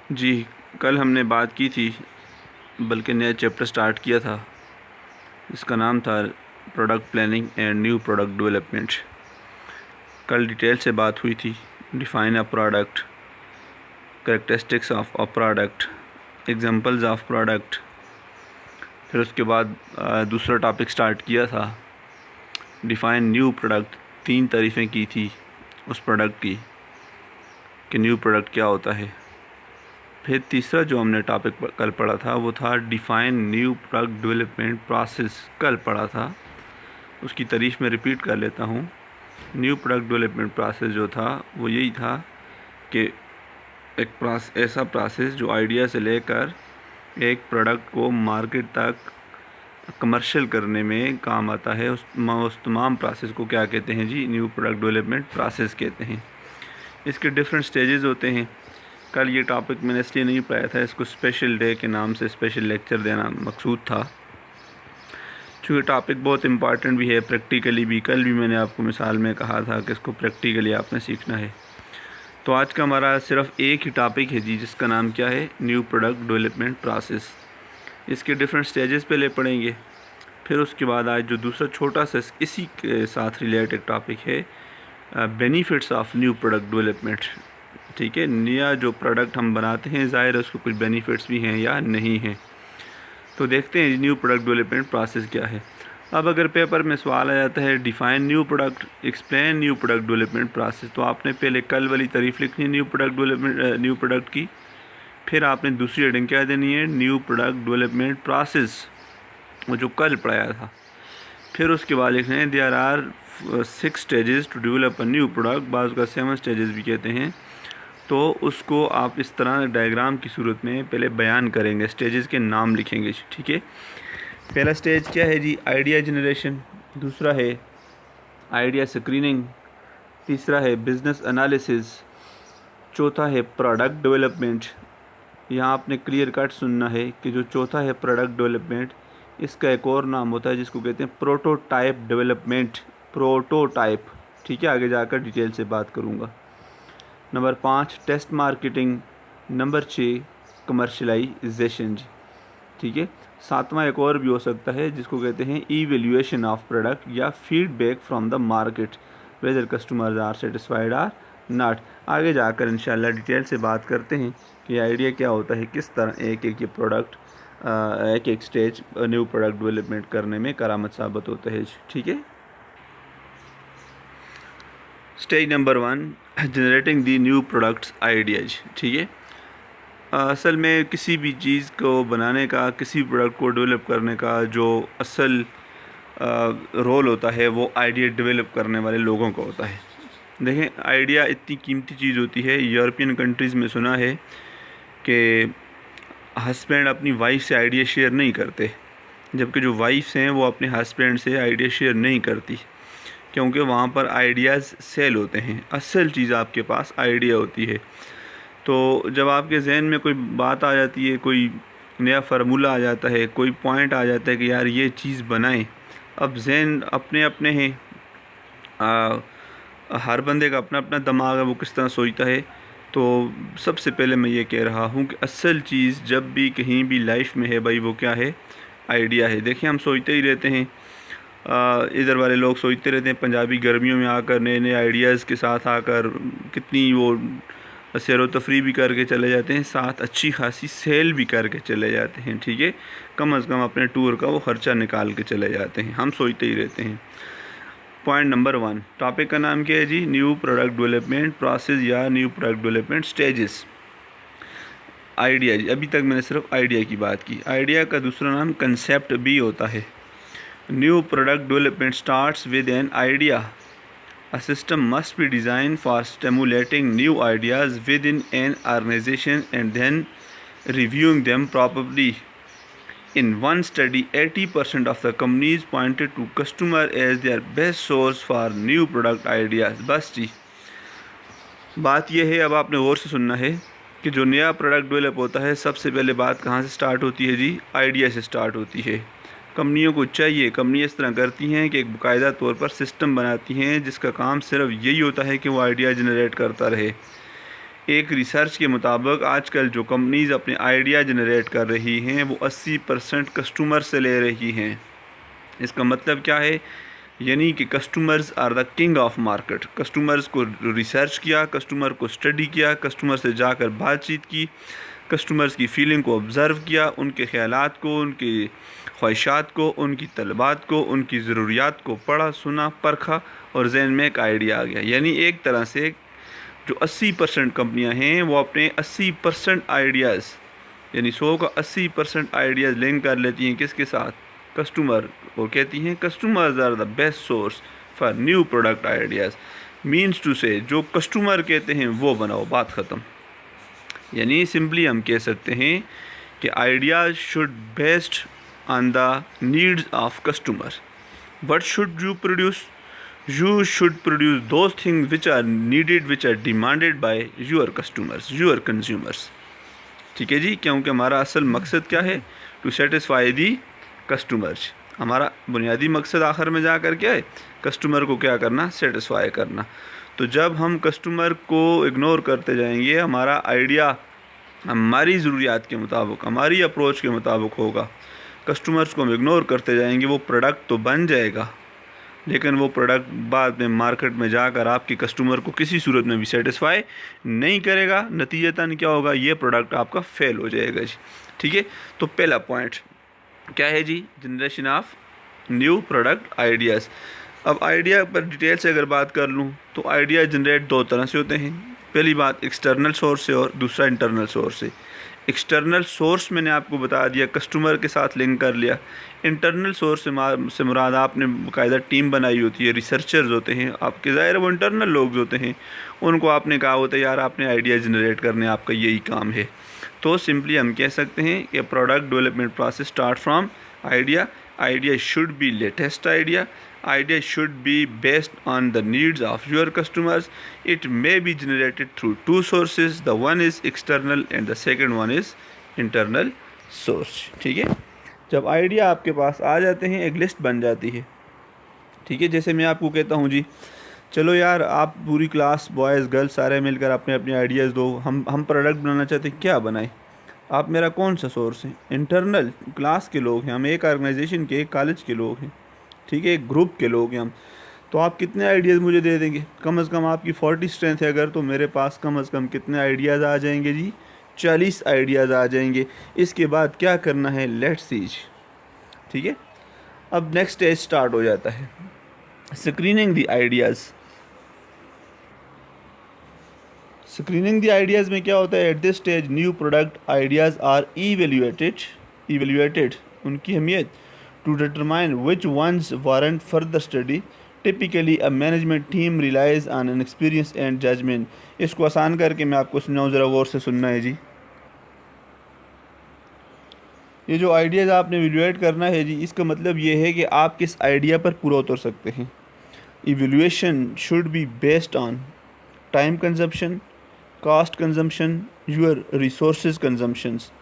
जी, कल हमने बात की थी, बल्कि नया चैप्टर स्टार्ट किया था। इसका नाम था product planning and new product development. कल डिटेल से बात हुई थी। Define a product, characteristics of a product, examples of product. फिर उसके बाद दूसरा टॉपिक स्टार्ट किया था, डिफाइन न्यू प्रोडक्ट। 3 तारीफ़ें की थी उस प्रोडक्ट की कि न्यू प्रोडक्ट क्या होता है। फिर तीसरा जो हमने टॉपिक कल पढ़ा था वो था define new product development process. कल पढ़ा था, उसकी तारीफ़ में रिपीट कर लेता हूँ। न्यू प्रोडक्ट डेवलपमेंट प्रोसेस जो था वो यही था कि एक ऐसा प्रोसेस जो आइडिया से लेकर एक प्रोडक्ट को मार्केट तक कमर्शियल करने में काम आता है। उस तमाम प्रोसेस को क्या कहते हैं जी? न्यू प्रोडक्ट डेवलपमेंट प्रोसेस कहते हैं। इसके डिफरेंट स्टेजेस होते हैं। कल ये टॉपिक मैंने इसलिए नहीं पढ़ाया था, इसको स्पेशल डे के नाम से स्पेशल लेक्चर देना मकसूद था, चूँकि टॉपिक बहुत इम्पॉर्टेंट भी है प्रैक्टिकली भी। कल भी मैंने आपको मिसाल में कहा था कि इसको प्रैक्टिकली आपने सीखना है। तो आज का हमारा सिर्फ एक ही टॉपिक है जी, जिसका नाम क्या है? New product development process. इसके डिफरेंट स्टेजेस पहले पढ़ेंगे, फिर उसके बाद आज जो दूसरा छोटा सा इसी के साथ रिलेटेड टॉपिक है, benefits of new product development. ठीक है, नया जो प्रोडक्ट हम बनाते हैं ज़ाहिर है उसको कुछ बेनिफिट्स भी हैं या नहीं हैं। तो देखते हैं न्यू प्रोडक्ट डेवलपमेंट प्रोसेस क्या है। अब अगर पेपर में सवाल आ जाता है define new product, explain new product development process, तो आपने पहले कल वाली तारीफ़ लिखनी है new product development new product की। फिर आपने दूसरी हेडिंग क्या देनी है? न्यू प्रोडक्ट डेवलपमेंट प्रोसेस, वो जो कल पढ़ाया था। फिर उसके बाद लिखना है there are 6 stages to develop a new product, बाज़ का 7 स्टेजेस भी कहते हैं। तो उसको आप इस तरह डायग्राम की सूरत में पहले बयान करेंगे, स्टेजेस के नाम लिखेंगे। ठीक है, पहला स्टेज क्या है जी? Idea generation. दूसरा है आइडिया स्क्रीनिंग। तीसरा है बिज़नेस एनालिसिस। चौथा है प्रोडक्ट डेवलपमेंट। यहाँ आपने क्लियर कट सुनना है कि जो चौथा है प्रोडक्ट डेवलपमेंट, इसका एक और नाम होता है जिसको कहते हैं प्रोटोटाइप डेवलपमेंट। प्रोटोटाइप, ठीक है, आगे जाकर डिटेल से बात करूँगा। Number 5 test marketing. Number 6 commercialization जी। ठीक है, सातवां एक और भी हो सकता है जिसको कहते हैं इवेल्यूएशन ऑफ प्रोडक्ट या feedback from the market, whether customers are satisfied or not. आगे जाकर इंशाल्लाह डिटेल से बात करते हैं कि आइडिया क्या होता है, किस तरह एक एक ये प्रोडक्ट एक एक स्टेज न्यू प्रोडक्ट डेवलपमेंट करने में करामत साबित होता है। ठीक है, स्टेज नंबर 1 जनरेटिंग दी न्यू प्रोडक्ट्स आइडियाज। ठीक है, असल में किसी भी चीज़ को बनाने का, किसी प्रोडक्ट को डेवलप करने का जो असल रोल होता है वो आइडिया डेवलप करने वाले लोगों का होता है। देखें, आइडिया इतनी कीमती चीज़ होती है। यूरोपियन कंट्रीज़ में सुना है कि हस्बैंड अपनी वाइफ से आइडिया शेयर नहीं करते, जबकि जो वाइफ्स हैं वो अपने हस्बैंड से आइडिया शेयर नहीं करती, क्योंकि वहाँ पर आइडियाज़ सेल होते हैं। असल चीज़ आपके पास आइडिया होती है। तो जब आपके जहन में कोई बात आ जाती है, कोई नया फार्मूला आ जाता है, कोई पॉइंट आ जाता है कि यार ये चीज़ बनाएं, अब जहन अपने अपने हैं, हर बंदे का अपना अपना दिमाग है, वो किस तरह सोचता है। तो सबसे पहले मैं ये कह रहा हूँ कि असल चीज़ जब भी कहीं भी लाइफ में है भाई, वो क्या है? आइडिया है। देखिए, हम सोचते ही रहते हैं, इधर वाले लोग सोचते रहते हैं पंजाबी गर्मियों में आकर नए नए आइडियाज़ के साथ आकर कितनी वो सैर व तफरी भी करके चले जाते हैं, साथ अच्छी खासी सेल भी करके चले जाते हैं। ठीक है, कम अज़ कम अपने टूर का वो ख़र्चा निकाल के चले जाते हैं। हम सोचते ही रहते हैं। पॉइंट नंबर 1, टॉपिक का नाम क्या है जी? न्यू प्रोडक्ट डेवलपमेंट प्रोसेस या new product development stages. Idea जी, अभी तक मैंने सिर्फ आइडिया की बात की। आइडिया का दूसरा नाम कंसेप्ट भी होता है। New product development starts with an idea. A system must be designed for stimulating new ideas within an organization and then reviewing them properly. In one study, 80% of the companies pointed to customer as their best source for new product ideas. बस जी, बात यह है, अब आपने गौर से सुनना है कि जो नया प्रोडक्ट डेवलप होता है सबसे पहले बात कहाँ से स्टार्ट होती है जी? आइडिया से स्टार्ट होती है। कंपनियों को चाहिए, कंपनियाँ इस तरह करती हैं कि एक बाकायदा तौर पर सिस्टम बनाती हैं जिसका काम सिर्फ यही होता है कि वो आइडिया जनरेट करता रहे। एक रिसर्च के मुताबिक आजकल जो कंपनीज़ अपने आइडिया जनरेट कर रही हैं वो 80% कस्टमर से ले रही हैं। इसका मतलब क्या है, यानी कि customers are the king of market. Customers को रिसर्च किया, कस्टमर को स्टडी किया, कस्टमर से जाकर बातचीत की, कस्टमर्स की फ़ीलिंग को ऑब्ज़र्व किया, उनके ख़यालात को, उनकी ख्वाहिशात को, उनकी तलबात को, उनकी ज़रूरियात को पढ़ा, सुना, परखा और जहन में एक आइडिया आ गया। यानी एक तरह से जो 80% कंपनियां हैं वो अपने 80% आइडियाज़, यानी 100 का 80% आइडियाज़ लिंक कर लेती हैं किसके साथ, कस्टमर। वो कहती हैं customers are the best source for new product ideas. Means to say जो कस्टमर कहते हैं वो बनाओ, बात ख़त्म। यानी सिंपली हम कह सकते हैं कि ideas should based on the needs of customer. What should you produce? You should produce those things which are needed, which are demanded by your customers, your consumers। ठीक है जी, क्योंकि हमारा असल मकसद क्या है, टू सेटिस्फाई दी कस्टमर्स। हमारा बुनियादी मकसद आखिर में जाकर क्या है, कस्टमर को क्या करना, सेटिस्फाई करना। तो जब हम कस्टमर को इग्नोर करते जाएंगे, हमारा आइडिया हमारी ज़रूरियात के मुताबिक, हमारी अप्रोच के मुताबिक होगा, कस्टमर्स को हम इग्नोर करते जाएंगे, वो प्रोडक्ट तो बन जाएगा लेकिन वो प्रोडक्ट बाद में मार्केट में जाकर आपके कस्टमर को किसी सूरत में भी सेटिस्फाई नहीं करेगा। नतीजतन क्या होगा, ये प्रोडक्ट आपका फेल हो जाएगा जी। ठीक है, तो पहला पॉइंट क्या है जी, generation of new product ideas. अब आइडिया पर डिटेल से अगर बात कर लूँ तो आइडिया जनरेट दो तरह से होते हैं। पहली बात एक्सटर्नल सोर्स से और दूसरा इंटरनल सोर्स से। एक्सटर्नल सोर्स मैंने आपको बता दिया, कस्टमर के साथ लिंक कर लिया। इंटरनल सोर्स से मुराद आपने बाकायदा टीम बनाई होती है, रिसर्चर्स होते हैं आपके, ज़ाहिर वो इंटरनल लोग होते हैं, उनको आपने कहा होता है यार आपने आइडिया जनरेट करने, आपका यही काम है। तो सिंपली हम कह सकते हैं कि product development process start from idea. Idea should be latest idea. Idea should be based on the needs of your customers. It may be generated through two sources. The one is external and the second one is internal source। ठीक है, जब idea आपके पास आ जाते हैं एक list बन जाती है। ठीक है, जैसे मैं आपको कहता हूँ जी चलो यार आप पूरी क्लास बॉयज़ गर्ल्स सारे मिलकर अपने अपने आइडियाज़ दो, हम प्रोडक्ट बनाना चाहते हैं, क्या बनाएं? आप मेरा कौन सा सोर्स है? इंटरनल, क्लास के लोग हैं हम, एक ऑर्गेनाइजेशन के, एक कॉलेज के लोग हैं, ठीक है, एक ग्रुप के लोग हैं हम। तो आप कितने आइडियाज़ मुझे दे देंगे? कम से कम आपकी 40 स्ट्रेंथ है अगर, तो मेरे पास कम से कम कितने आइडियाज़ आ जाएंगे जी? 40 आइडियाज़ आ जाएंगे। इसके बाद क्या करना है, लेट्स सी। ठीक है, अब नेक्स्ट स्टेज स्टार्ट हो जाता है, screening the ideas. Screening the ideas में क्या होता है, at this stage new product ideas are evaluated, उनकी अहमियत, to determine which ones warrant further study. Typically a management team relies on an experience and judgment। इसको आसान करके मैं आपको सुनाऊँ, ज़रा गौर से सुनना है जी। ये जो आइडियाज़ आपने इवेल्युएट करना है जी, इसका मतलब ये है कि आप किस आइडिया पर पूरा उतर सकते हैं। Evaluation should be based on time consumption, cost consumption, your resources consumptions.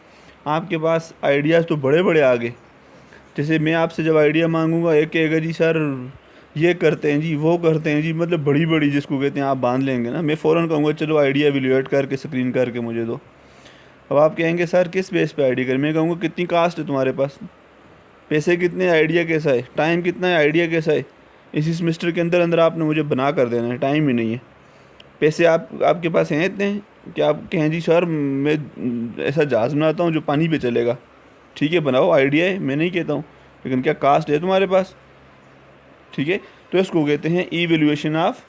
आपके पास आइडियाज़ तो बड़े बड़े आ गए, जैसे मैं आपसे जब आइडिया मांगूंगा एक कहेगा जी सर ये करते हैं जी, वो करते हैं जी, मतलब बड़ी बड़ी जिसको कहते हैं आप बांध लेंगे ना। मैं फ़ौरन कहूँगा चलो आइडिया इवेल्युएट करके स्क्रीन करके मुझे दो। अब आप कहेंगे सर किस बेस पे आइडिया करें? मैं कहूँगा कितनी कास्ट है तुम्हारे पास, पैसे कितने, आइडिया कैसा है, टाइम कितना है, आइडिया कैसा है। इसी सेमेस्टर के अंदर अंदर आपने मुझे बना कर देना है, टाइम ही नहीं है। पैसे आपके पास हैं इतने कि आप कहें जी सर मैं ऐसा जहाज़ बनाता हूँ जो पानी पे चलेगा। ठीक है, बनाओ, आइडिया है, मैं नहीं कहता हूँ, लेकिन क्या कास्ट है तुम्हारे पास? ठीक है, तो इसको कहते हैं इवेल्युएशन ऑफ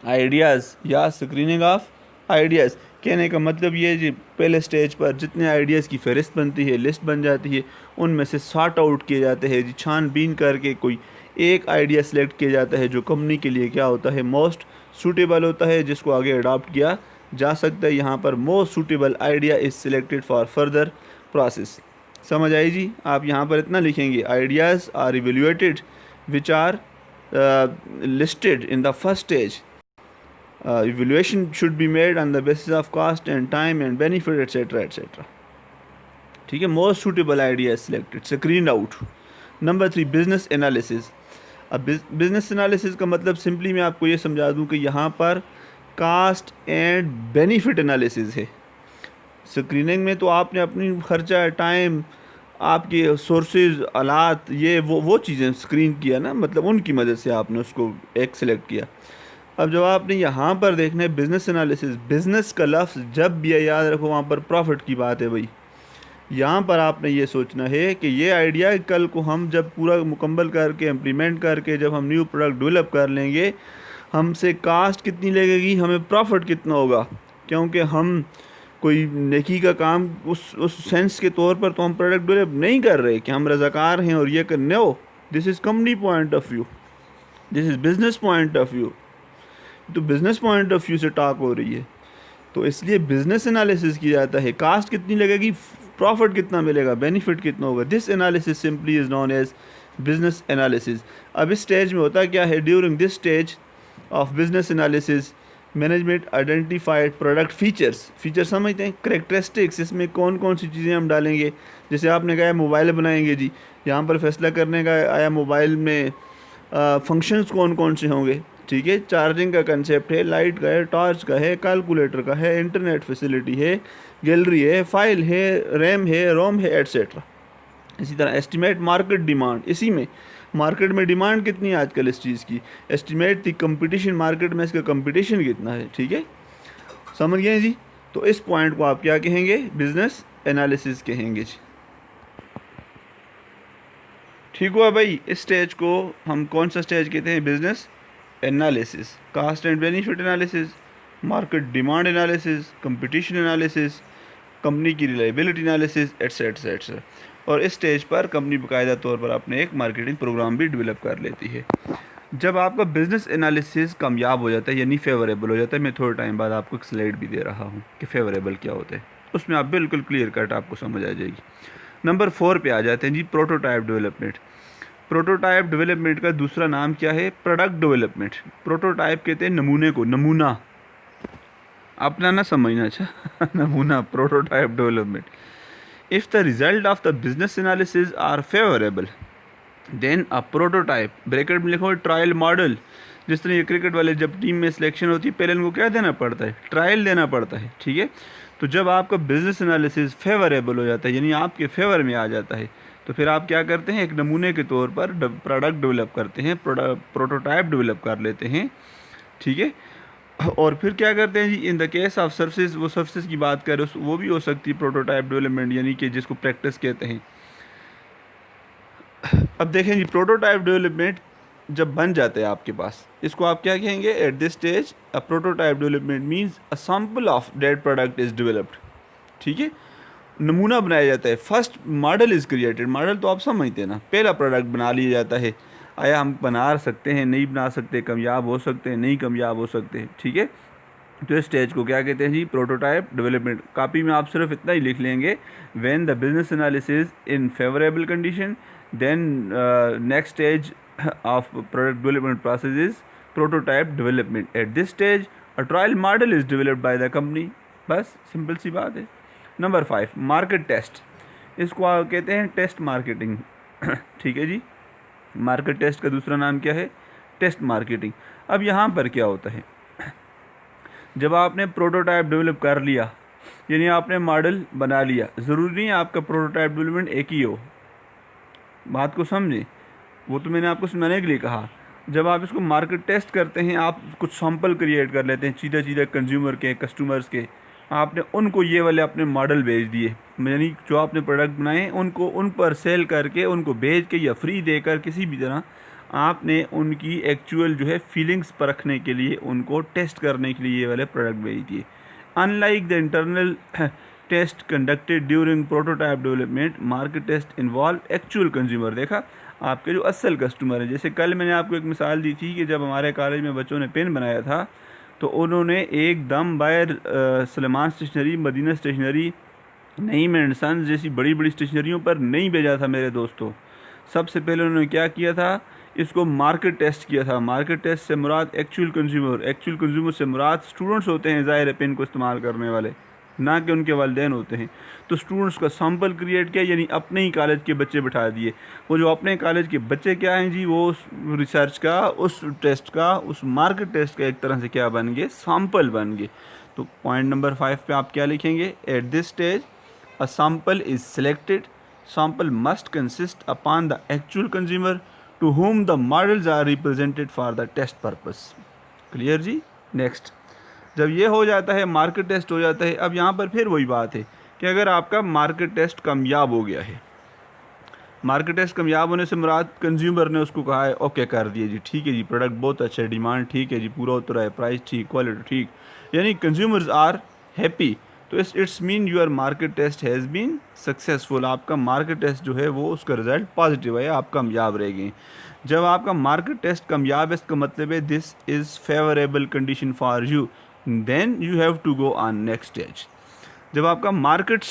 आइडियाज़ या स्क्रीनिंग ऑफ आइडियाज़। कहने का मतलब ये है जी, पहले स्टेज पर जितने आइडियाज़ की फ़हरिस्त बनती है, लिस्ट बन जाती है, उनमें से सॉर्ट आउट किए जाते हैं जी, छानबीन करके कोई एक आइडिया सेलेक्ट किया जाता है जो कंपनी के लिए क्या होता है, मोस्ट सूटेबल होता है, जिसको आगे अडॉप्ट किया जा सकता है। यहाँ पर most suitable idea is selected for further process. समझ आई जी? आप यहाँ पर इतना लिखेंगे, ideas are evaluated which are listed in the first stage. Evaluation should be made on the basis of cost and time and benefit etcetera etcetera. ठीक है, most suitable idea selected, screen out. Number 3, business analysis. अब business analysis का मतलब simply मैं आपको ये समझा दूँ कि यहाँ पर कास्ट एंड बेनिफिट एनालिसिस है। स्क्रीनिंग में तो आपने अपनी खर्चा, टाइम, आपके सोर्सेज, आलात, ये वो चीज़ें स्क्रीन किया ना, मतलब उनकी मदद से आपने उसको एक सेलेक्ट किया। अब जब आपने यहाँ पर देखना है बिज़नेस एनालिसिस, बिज़नेस का लफ्ज़ जब भी है याद रखो वहाँ पर प्रॉफिट की बात है भाई। यहाँ पर आपने ये सोचना है कि ये आइडिया कल को हम जब पूरा मुकम्मल करके इम्प्लीमेंट करके जब हम न्यू प्रोडक्ट डेवलप कर लेंगे, हमसे कास्ट कितनी लगेगी, हमें प्रॉफिट कितना होगा, क्योंकि हम कोई नेकी का काम उस सेंस के तौर पर तो हम प्रोडक्ट डेवलप नहीं कर रहे कि हम रज़ाकार हैं और ये करने हो। This is company point of view, this is business point of view. तो बिज़नेस पॉइंट ऑफ व्यू से टॉक हो रही है, तो इसलिए बिज़नेस एनालिसिस किया जाता है। कास्ट कितनी लगेगी, प्रॉफिट कितना मिलेगा, बेनिफिट कितना होगा। This analysis simply is known as business analysis. अब इस स्टेज में होता क्या है, during this stage of business analysis management identified product feature समझते हैं, करेक्टरिस्टिक्स, इसमें कौन कौन सी चीज़ें हम डालेंगे। जैसे आपने कहा मोबाइल बनाएंगे जी, यहाँ पर फैसला करने का आया मोबाइल में फंक्शंस कौन कौन से होंगे, ठीक है। चार्जिंग का कंसेप्ट है, लाइट का है, टॉर्च का है, कैलकुलेटर का है, इंटरनेट फैसिलिटी है, गैलरी है, फाइल है, रैम है, रोम है, एट्सेट्रा। इसी तरह एस्टिमेट मार्केट डिमांड, इसी में मार्केट में डिमांड कितनी है आजकल इस चीज़ की। एस्टिमेट दी कंपटीशन, मार्केट में इसका कंपटीशन कितना है, ठीक है, समझ गए जी। तो इस पॉइंट को आप क्या कहेंगे, बिजनेस एनालिसिस कहेंगे जी। ठीक हुआ भाई। इस स्टेज को हम कौन सा स्टेज कहते हैं, business analysis. Cost and benefit analysis, market demand analysis, competition analysis, company की रिलायबिलिटी एनालिसिस, एट्सेट्रा एट्सेट्रा। और इस स्टेज पर कंपनी बाकायदा तौर पर अपने एक मार्केटिंग प्रोग्राम भी डेवलप कर लेती है। जब आपका बिज़नेस एनालिसिस कामयाब हो जाता है यानी फेवरेबल हो जाता है, मैं थोड़े टाइम बाद आपको एक स्लाइड भी दे रहा हूँ कि फेवरेबल क्या होता है, उसमें आप बिल्कुल क्लियर कट आपको समझ आ जाएगी। नंबर 4 पे आ जाते हैं जी, प्रोटोटाइप डेवलपमेंट। प्रोटोटाइप डेवलपमेंट का दूसरा नाम क्या है, प्रोडक्ट डेवलपमेंट। प्रोटोटाइप कहते हैं नमूने को, नमूना अपना ना समझना, अच्छा नमूना, prototype development. If the result of the business analysis are favourable then a prototype, bracket में लिखो ट्रायल मॉडल। जिस तरह ये क्रिकेट वाले जब टीम में सिलेक्शन होती है पहले इनको क्या देना पड़ता है, ट्रायल देना पड़ता है, ठीक है। तो जब आपका बिजनेस एनालिसिस फेवरेबल हो जाता है यानी आपके फेवर में आ जाता है, तो फिर आप क्या करते हैं, एक नमूने के तौर पर प्रोडक्ट डेवलप करते हैं, प्रोटोटाइप डेवलप कर लेते हैं, ठीक है। और फिर क्या करते हैं जी, in the case of services, वो सर्विसेज की बात करें वो भी हो सकती है प्रोटोटाइप डेवलपमेंट, यानी कि जिसको प्रैक्टिस कहते हैं। अब देखें जी, प्रोटोटाइप डेवलपमेंट जब बन जाते हैं आपके पास, इसको आप क्या कहेंगे, eight this stage a prototype development means a sample of that product is developed, ठीक है। नमूना बनाया जाता है, first model is created. Model तो आप समझते हैं ना, पहला प्रोडक्ट बना लिया जाता है। आया हम बना सकते हैं, नहीं बना सकते, कामयाब हो सकते हैं, नहीं कामयाब हो सकते हैं, ठीक है। तो इस स्टेज को क्या कहते हैं जी, प्रोटोटाइप डेवलपमेंट। कॉपी में आप सिर्फ इतना ही लिख लेंगे, when the business analysis in favourable condition then next stage of product development process is prototype development. At this stage a trial model is developed by the company. बस simple सी बात है। नंबर 5 मार्केट टेस्ट, इसको आप कहते हैं test marketing ठीक है जी। मार्केट टेस्ट का दूसरा नाम क्या है, टेस्ट मार्केटिंग। अब यहाँ पर क्या होता है, जब आपने प्रोटोटाइप डेवलप कर लिया यानी आपने मॉडल बना लिया, ज़रूरी नहीं है आपका प्रोटोटाइप डेवलपमेंट एक ही हो, बात को समझें, वो तो मैंने आपको समझाने के लिए कहा। जब आप इसको मार्केट टेस्ट करते हैं, आप कुछ सैंपल क्रिएट कर लेते हैं सीधा कंज्यूमर के, कस्टमर्स के, आपने उनको ये वाले अपने मॉडल भेज दिए, यानी जो आपने प्रोडक्ट बनाए हैं उनको उन पर सेल करके, उनको भेज के या फ्री देकर किसी भी तरह आपने उनकी एक्चुअल जो है फीलिंग्स परखने के लिए, उनको टेस्ट करने के लिए ये वाले प्रोडक्ट भेज दिए। Unlike the internal test conducted during prototype development, market test involve actual consumer. देखा, आपके जो असल कस्टमर है, जैसे कल मैंने आपको एक मिसाल दी थी कि जब हमारे कॉलेज में बच्चों ने पेन बनाया था तो उन्होंने एकदम buyer Salman stationery, Madina stationery, Naeem and sons जैसी बड़ी बड़ी स्टेशनरियों पर नहीं भेजा था मेरे दोस्तों। सबसे पहले उन्होंने क्या किया था, इसको मार्केट टेस्ट किया था। मार्केट टेस्ट से मुराद एक्चुअल कंज्यूमर से मुराद स्टूडेंट्स होते हैं, ज़ाहिर है पेन को इस्तेमाल करने वाले, ना कि उनके वालिदैन होते हैं। तो स्टूडेंट्स का सैम्पल क्रिएट किया, यानी अपने ही कॉलेज के बच्चे बिठा दिए। वो जो अपने कॉलेज के बच्चे क्या हैं जी, वो उस रिसर्च का, उस टेस्ट का, उस मार्केट टेस्ट का एक तरह से क्या बन गए, सैम्पल बन गए। तो पॉइंट नंबर 5 पे आप क्या लिखेंगे, eight this stage a sample is selected, sample must consist upon the actual consumer to whom the models are represented for the test purpose। Clear जी। नेक्स्ट, जब ये हो जाता है, मार्केट टेस्ट हो जाता है, अब यहाँ पर फिर वही बात है कि अगर आपका मार्केट टेस्ट कामयाब हो गया है, मार्केट टेस्ट कामयाब होने से मुराद कंज्यूमर ने उसको कहा है ओके कर दिए जी, ठीक है जी, प्रोडक्ट बहुत अच्छा है, डिमांड ठीक है जी, पूरा उतरा है, प्राइस ठीक, क्वालिटी ठीक, यानी कंज्यूमर्स आर हैप्पी, तो it's mean your market test has been successful. आपका मार्केट टेस्ट जो है वो उसका रिजल्ट पॉजिटिव है, आप कामयाब रह गए। जब आपका मार्केट टेस्ट कामयाब है, इसका मतलब है this is favourable condition for you, then you have to go on next stage. जब आपका मार्केट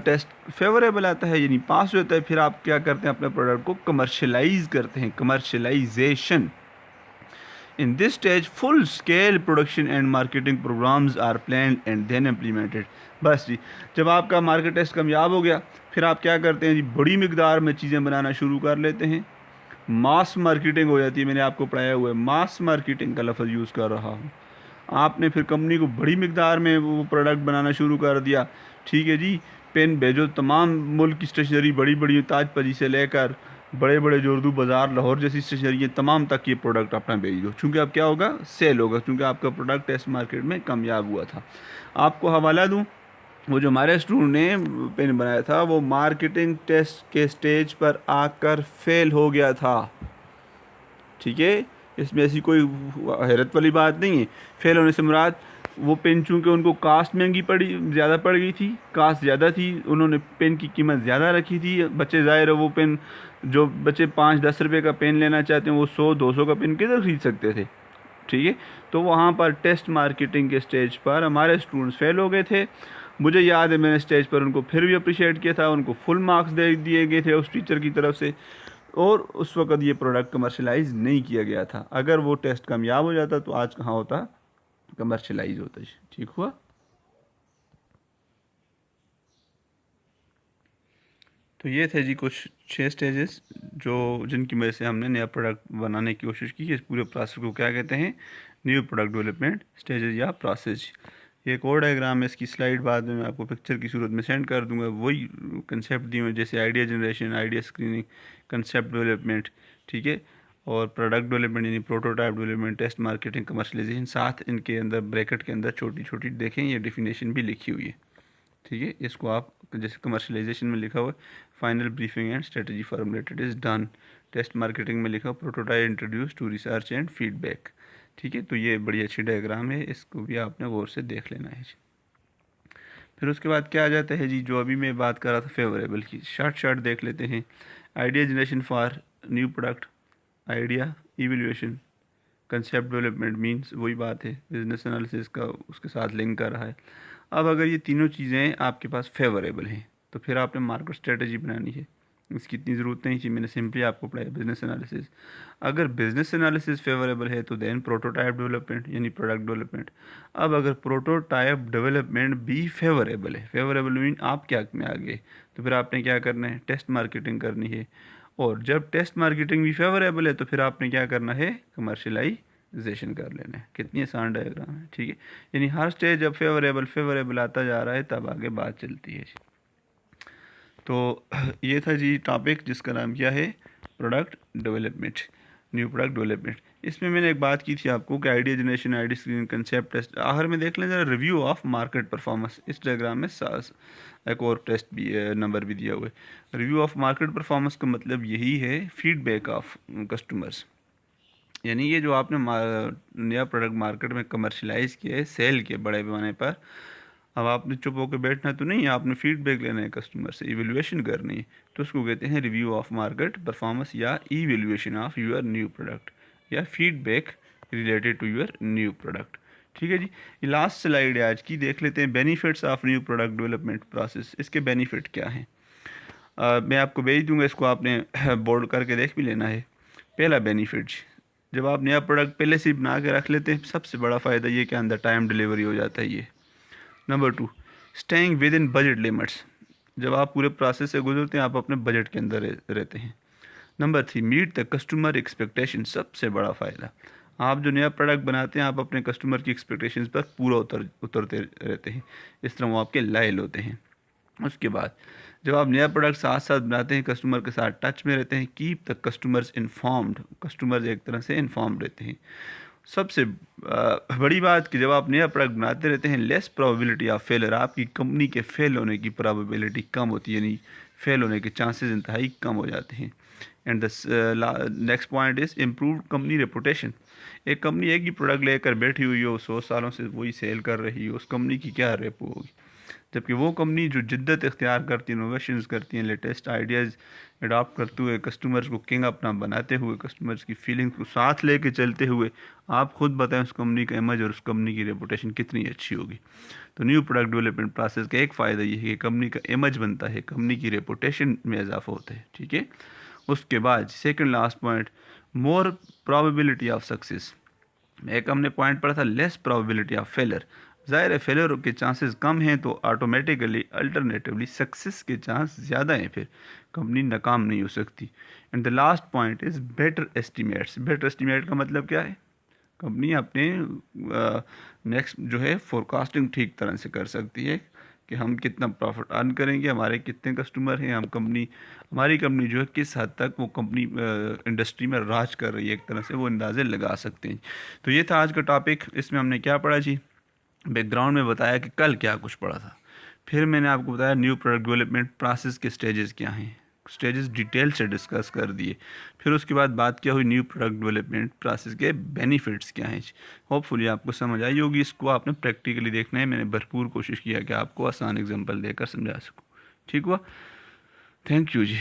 टेस्ट फेवरेबल आता है, यानी पास होता है, फिर आप क्या करते हैं, अपने प्रोडक्ट को कमर्शलाइज करते हैं, commercialisation. In this stage full scale production and marketing programmes are planned and then implemented. बस जी, जब आपका मार्केट टेस्ट कामयाब हो गया, फिर आप क्या करते हैं जी, बड़ी मिकदार में चीज़ें बनाना शुरू कर लेते हैं, मास मार्केटिंग हो जाती है। मैंने आपको पढ़ाया हुआ है, मास मार्केटिंग का लफ्ज़ यूज़ कर रहा हूँ। आपने फिर कंपनी को बड़ी मिकदार में वो प्रोडक्ट बनाना शुरू कर दिया, ठीक है जी, पेन भेजो, तमाम मुल्क की स्टेशनरी, बड़ी बड़ी ताजपरी से लेकर बड़े बड़े जोरदू बाज़ार, लाहौर जैसी स्टेशनरी तमाम तक ये प्रोडक्ट अपना भेज दो, चूँकि अब क्या होगा, सेल होगा, क्योंकि आपका प्रोडक्ट टेस्ट मार्केट में कामयाब हुआ था। आपको हवाला दूँ, वो जो हमारे स्टूडेंट ने पेन बनाया था, वो मार्केटिंग टेस्ट के स्टेज पर आकर फेल हो गया था, ठीक है, इसमें ऐसी कोई हैरत वाली बात नहीं है। फेल होने से मुराद, वो पेन चूँकि उनको कास्ट महंगी पड़ी, ज़्यादा पड़ गई थी, कास्ट ज़्यादा थी, उन्होंने पेन की कीमत ज़्यादा रखी थी। बच्चे ज़ाहिर है वो पेन, जो बच्चे 5-10 रुपये का पेन लेना चाहते हैं, वो 100-200 का पेन किधर खरीद सकते थे, ठीक है। तो वहाँ पर टेस्ट मार्केटिंग के स्टेज पर हमारे स्टूडेंट्स फेल हो गए थे। मुझे याद है मैंने स्टेज पर उनको फिर भी अप्रिशिएट किया था, उनको फुल मार्क्स दे दिए गए थे उस टीचर की तरफ से, और उस वक़्त ये प्रोडक्ट कमर्शलाइज नहीं किया गया था। अगर वो टेस्ट कामयाब हो जाता तो आज कहाँ होता, कमर्शलाइज होता। ठीक हुआ। तो ये थे जी कुछ 6 स्टेजेस जो जिनकी वजह से हमने नया प्रोडक्ट बनाने की कोशिश की। इस पूरे प्रोसेस को क्या कहते हैं, न्यू प्रोडक्ट डेवलपमेंट स्टेजेस या प्रोसेस। ये एक और डायग्राम है, इसकी स्लाइड बाद में मैं आपको पिक्चर की सूरत में सेंड कर दूंगा। वही कंसेप्ट दिए हुए जैसे idea generation, idea screening, concept development, ठीक है, और प्रोडक्ट डेवलपमेंट यानी prototype development, test marketing, commercialisation. साथ इनके अंदर ब्रैकेट के अंदर छोटी छोटी देखें ये डेफिनेशन भी लिखी हुई है, ठीक है। इसको आप जैसे कमर्शलाइजेशन में लिखा हुआ final briefing and strategy formulated is done. Test marketing में लिखा prototype introduce to research and feedback, ठीक है। तो ये बड़ी अच्छी डायग्राम है, इसको भी आपने गौर से देख लेना है जी। फिर उसके बाद क्या आ जाता है जी, जो अभी मैं बात कर रहा था फेवरेबल की, शॉर्ट देख लेते हैं। Idea generation for new product, idea evaluation, concept development means वही बात है, बिजनेस एनालिसिस का उसके साथ लिंक कर रहा है। अब अगर ये तीनों चीज़ें आपके पास फेवरेबल हैं तो फिर आपने मार्केट स्ट्रेटजी बनानी है। इसकी इतनी ज़रूरत नहीं थी, मैंने सिंपली आपको पढ़ाया बिजनेस एनालिसिस। अगर बिजनेस एनालिसिस फेवरेबल है तो देन प्रोटोटाइप डेवलपमेंट यानी प्रोडक्ट डेवलपमेंट। अब अगर प्रोटोटाइप डेवलपमेंट भी फेवरेबल है, फेवरेबल मीन आप क्या में आ गए, तो फिर आपने क्या करना है, टेस्ट मार्केटिंग करनी है। और जब टेस्ट मार्केटिंग भी फेवरेबल है तो फिर आपने क्या करना है, कमर्शलाइजेशन कर लेना है। कितनी आसान डायग्राम है, ठीक है। यानी हर स्टेज जब फेवरेबल आता जा रहा है तब आगे बात चलती है। तो ये था जी टॉपिक जिसका नाम क्या है, product development, new product development. इसमें मैंने एक बात की थी आपको कि idea generation, idea screening, concept test. आखिर में देख लें जरा रिव्यू ऑफ मार्केट परफॉर्मेंस। इस डायग्राम में एक और टेस्ट भी नंबर भी दिया हुआ है। रिव्यू ऑफ मार्केट परफॉर्मेंस का मतलब यही है फीडबैक ऑफ कस्टमर्स, यानी ये जो आपने नया प्रोडक्ट मार्केट में कमर्शलाइज किया है, सेल किया बड़े पैमाने पर, अब आपने चुप होकर बैठना तो नहीं, आपने फीडबैक लेना है कस्टमर से, इवेल्युएशन करनी है। तो उसको कहते हैं रिव्यू ऑफ मार्केट परफॉर्मेंस या evaluation of your new product या feedback related to your new product, ठीक है जी। ये लास्ट स्लाइड है आज की, देख लेते हैं benefits of new product development process. इसके बेनिफिट क्या हैं, मैं आपको भेज दूंगा, इसको आपने बोर्ड करके देख भी लेना है। पहला बेनिफिट, जब आप नया प्रोडक्ट पहले से बना के रख लेते हैं, सबसे बड़ा फ़ायदा ये कि अंदर टाइम डिलीवरी हो जाता है ये। Number 2, staying with in budget limits, जब आप पूरे प्रोसेस से गुजरते हैं आप अपने बजट के अंदर रहते हैं। Number 3, meet the customer expectation, सबसे बड़ा फ़ायदा, आप जो नया प्रोडक्ट बनाते हैं आप अपने कस्टमर की एक्सपेक्टेशंस पर पूरा उतरते रहते हैं, इस तरह वो आपके लायल होते हैं। उसके बाद जब आप नया प्रोडक्ट साथ साथ बनाते हैं कस्टमर के साथ टच में रहते हैं, keep the customers informed, customers एक तरह से इन्फॉर्म रहते हैं। सबसे बड़ी बात कि जब आप नया प्रोडक्ट बनाते रहते हैं, लेस प्रोबेबिलिटी ऑफ फेलर, आपकी कंपनी के फेल होने की प्रोबेबिलिटी कम होती है, यानी फेल होने के चांसेस इंतहाई कम हो जाते हैं। And the next point is improve company reputation, एक कंपनी एक ही प्रोडक्ट लेकर बैठी हुई हो 100 सालों से वही सेल कर रही हो, उस कंपनी की क्या रेपो होगी, जबकि वो कंपनी जो जिद्दत इख्तियार करती है, इनोवेशंस करती हैं, लेटेस्ट आइडियाज़ अडॉप्ट करते हुए, कस्टमर्स को किंग अपना बनाते हुए, कस्टमर्स की फीलिंग्स को साथ लेके चलते हुए, आप खुद बताएं उस कंपनी का इमेज और उस कंपनी की रेपुटेशन कितनी अच्छी होगी। तो न्यू प्रोडक्ट डेवलपमेंट प्रोसेस का एक फ़ायदा ये है कि कंपनी का इमेज बनता है, कंपनी की रेपुटेशन में इजाफा होता है, ठीक है। उसके बाद second last point, more probability of success, एक हमने पॉइंट पढ़ा था लेस प्रोबेबिलिटी ऑफ फेलर, ज़ाहिर है फेलर के चांसेस कम हैं तो ऑटोमेटिकली अल्टरनेटिवली सक्सेस के चांस ज़्यादा हैं, फिर कंपनी नाकाम नहीं हो सकती। And the last point is better estimates, better estimate का मतलब क्या है, कंपनी अपने नेक्स्ट जो है फोरकास्टिंग ठीक तरह से कर सकती है कि हम कितना प्रॉफिट अर्न करेंगे, हमारे कितने कस्टमर हैं, हमारी कंपनी जो है किस हद तक वो कंपनी इंडस्ट्री में राज कर रही है, एक तरह से वो अंदाज़े लगा सकते हैं। तो ये था आज का टॉपिक, इसमें हमने क्या पढ़ा जी, बैकग्राउंड में बताया कि कल क्या कुछ पढ़ा था, फिर मैंने आपको बताया न्यू प्रोडक्ट डेवलपमेंट प्रोसेस के स्टेजेस क्या हैं, स्टेजेस डिटेल से डिस्कस कर दिए। फिर उसके बाद बात क्या हुई न्यू प्रोडक्ट डेवलपमेंट प्रोसेस के बेनिफिट्स क्या हैं। होपफुली आपको समझ आई होगी, इसको आपने प्रैक्टिकली देखना है, मैंने भरपूर कोशिश किया कि आपको आसान एग्जांपल देकर समझा सकूं। ठीक हुआ, थैंक यू जी।